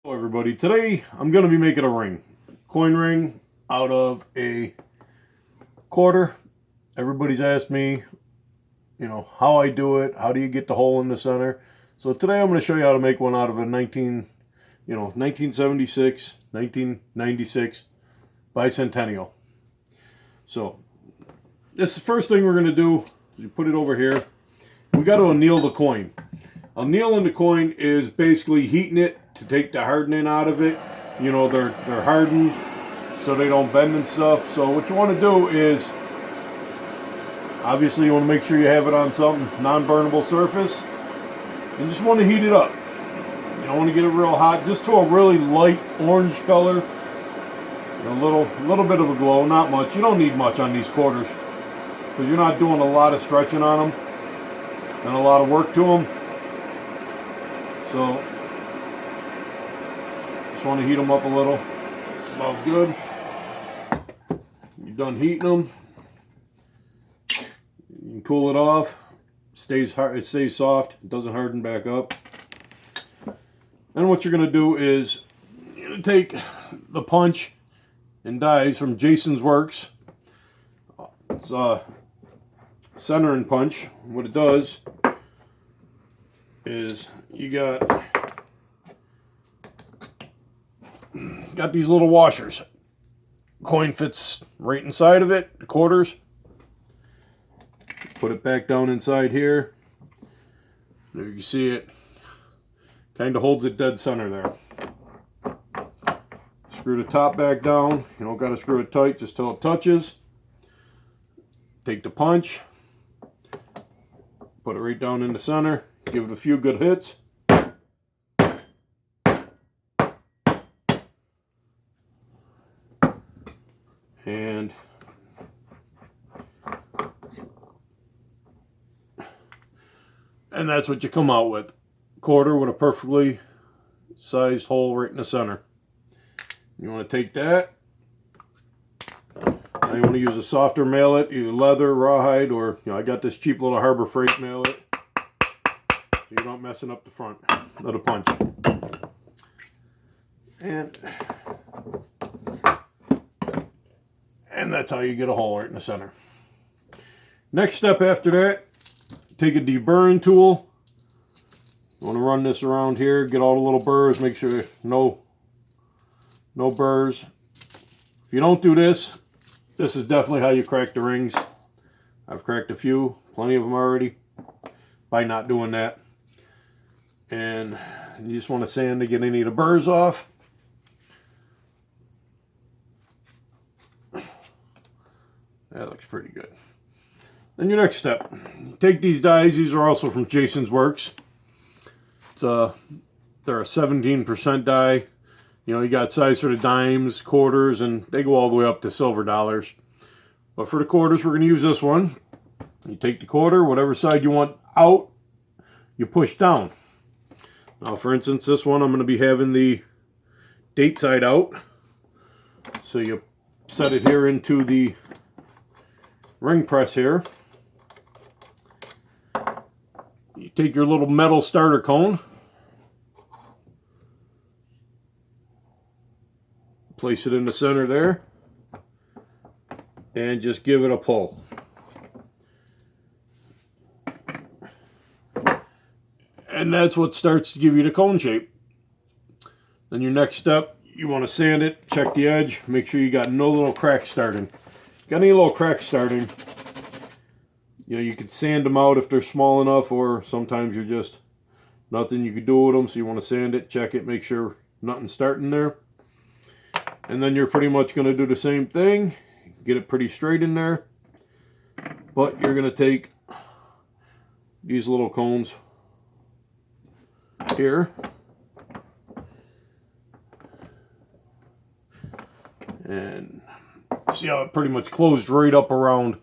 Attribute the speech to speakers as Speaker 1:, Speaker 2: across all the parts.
Speaker 1: Hello everybody, today I'm going to be making a ring. Coin ring out of a quarter. Everybody's asked me, how I do it, how do you get the hole in the center. So today I'm going to show you how to make one out of a 1976, 1996 bicentennial. So this is the first thing we're going to do. You put it over here. We got to anneal the coin. Annealing the coin is basically heating it to take the hardening out of it. They're hardened so they don't bend and stuff. So what you want to do is, obviously you want to make sure you have it on some non-burnable surface. You just want to heat it up. You don't want to get it real hot, just to a really light orange color. A little bit of a glow, not much. You don't need much on these quarters because you're not doing a lot of stretching on them and a lot of work to them. So just want to heat them up a little. It's about good. You're done heating them. You can cool it off. It stays soft. It doesn't harden back up. Then what you're going to do is you're going to take the punch and dies from Jason's Works. It's a centering punch. What it does is you got these little washers. Coin fits right inside of it, the quarters. Put it back down inside here. There you can see it. Kind of holds it dead center there. Screw the top back down. You don't got to screw it tight just till it touches. Take the punch. Put it right down in the center. Give it a few good hits. And that's what you come out with. Quarter with a perfectly sized hole right in the center. You want to take that. Now you want to use a softer mallet, either leather, rawhide, or I got this cheap little Harbor Freight mallet. So you're not messing up the front of the punch. And that's how you get a hole right in the center. Next step after that, take a deburring tool. You want to run this around here, get all the little burrs, make sure no burrs. If you don't do this, this is definitely how you crack the rings. I've cracked a few, plenty of them already, by not doing that. And you just want to sand to get any of the burrs off. That looks pretty good. Then your next step, take these dies. These are also from Jason's Works. They're a 17% die. You got size for the dimes, quarters, and they go all the way up to silver dollars. But for the quarters, we're going to use this one. You take the quarter, whatever side you want out, you push down. Now, for instance, this one I'm going to be having the date side out. So you set it here into the ring press here. You take your little metal starter cone, place it in the center there, and just give it a pull. And that's what starts to give you the cone shape. Then your next step, you want to sand it, check the edge, make sure you got no little cracks starting. Got any little cracks starting, you can sand them out if they're small enough, or sometimes you're just nothing you can do with them, so you want to sand it, check it, make sure nothing's starting there. And then you're pretty much going to do the same thing, get it pretty straight in there, but you're going to take these little cones here and see how it pretty much closed right up around.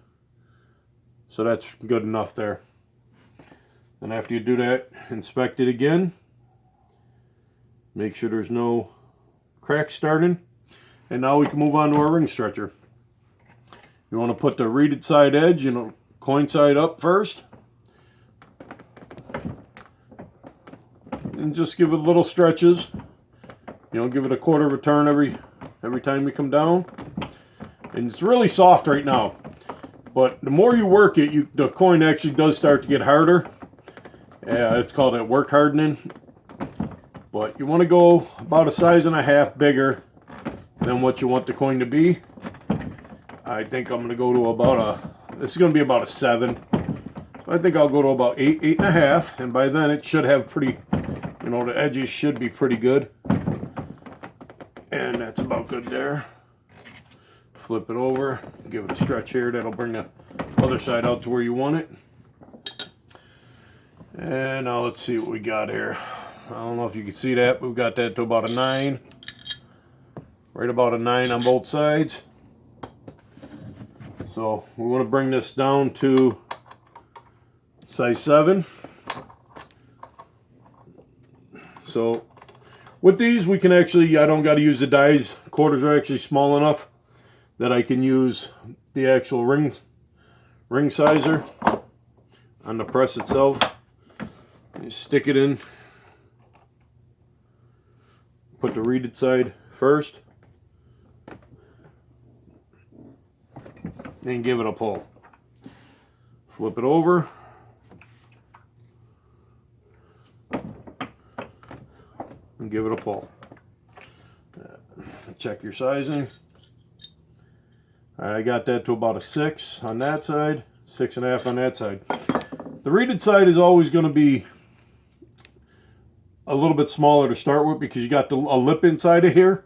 Speaker 1: So that's good enough there. Then after you do that, inspect it again. Make sure there's no cracks starting. And now we can move on to our ring stretcher. You want to put the reeded side edge, coin side up first. and just give it little stretches You know, give it a quarter of a turn every time you come down. And it's really soft right now. But the more you work it, the coin actually does start to get harder. It's called a work hardening. But you want to go about a size and a half bigger than what you want the coin to be. I think I'm going to go to this is going to be about a 7. So I think I'll go to about 8, 8.5. And by then it should have pretty, you know, the edges should be pretty good. And that's about good there. Flip it over, give it a stretch here. That'll bring the other side out to where you want it. And now let's see what we got here. I don't know if you can see that, but we've got that to about a 9. Right about a 9 on both sides. So we want to bring this down to size 7. So with these, we can actually, I don't got to use the dies. Quarters are actually small enough that I can use the actual ring sizer on the press itself. You stick it in, put the reeded side first, and give it a pull. Flip it over. And give it a pull. Check your sizing. Alright, I got that to about a 6 on that side, 6.5 on that side. The reeded side is always going to be a little bit smaller to start with because you got a lip inside of here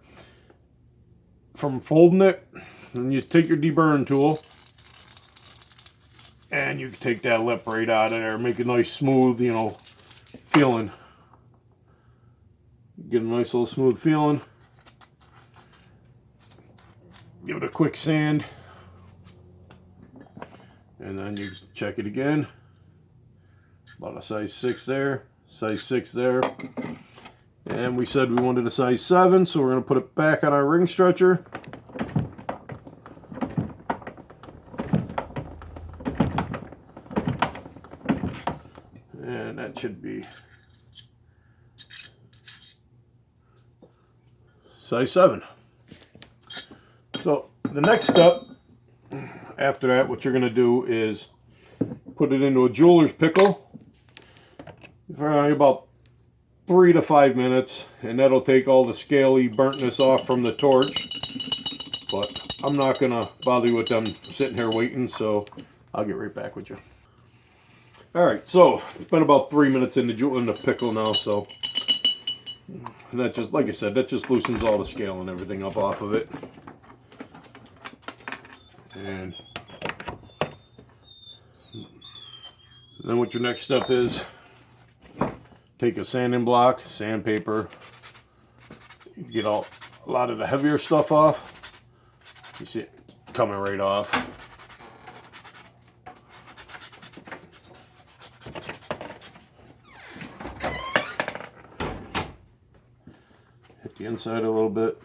Speaker 1: from folding it. And you take your deburring tool and you can take that lip right out of there, make a nice smooth, you know, feeling. Get a nice little smooth feeling. Give it a quick sand. And then you check it again. About a size 6 there. Size 6 there. And we said we wanted a size 7, so we're going to put it back on our ring stretcher. And that should be size 7. So the next step after that, what you're going to do is put it into a jeweler's pickle for about 3 to 5 minutes, and that'll take all the scaly burntness off from the torch. But I'm not going to bother you with them sitting here waiting, so I'll get right back with you. Alright, so it's been about 3 minutes in the pickle now, so and that just, like I said, that just loosens all the scale and everything up off of it. And then what your next step is, take a sanding block, sandpaper, get a lot of the heavier stuff off. You see it coming right off. Hit the inside a little bit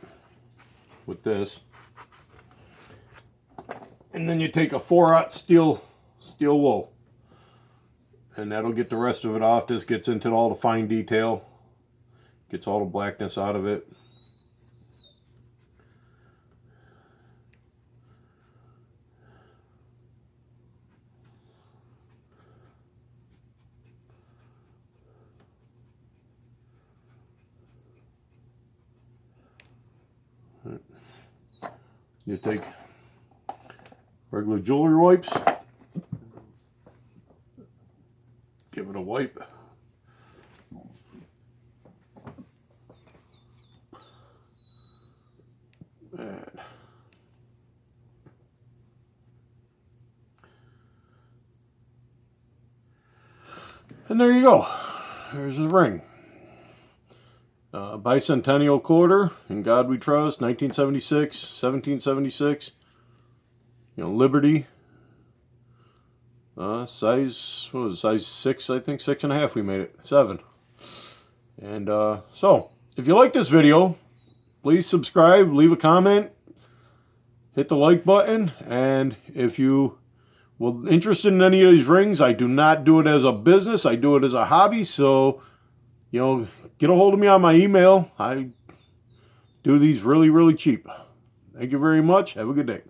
Speaker 1: with this. And then you take a 4/0 steel wool, and that'll get the rest of it off. This gets into all the fine detail, gets all the blackness out of it. You take regular jewelry wipes, give it a wipe, and there you go. There's his ring. Bicentennial quarter, In God We Trust, 1976, 1776. You know, Liberty. Size, what was it, size 6, I think, 6.5 we made it, 7. And so, if you like this video, please subscribe, leave a comment, hit the like button, and if you were interested in any of these rings, I do not do it as a business, I do it as a hobby, so, you know, get a hold of me on my email. I do these really, really cheap. Thank you very much. Have a good day.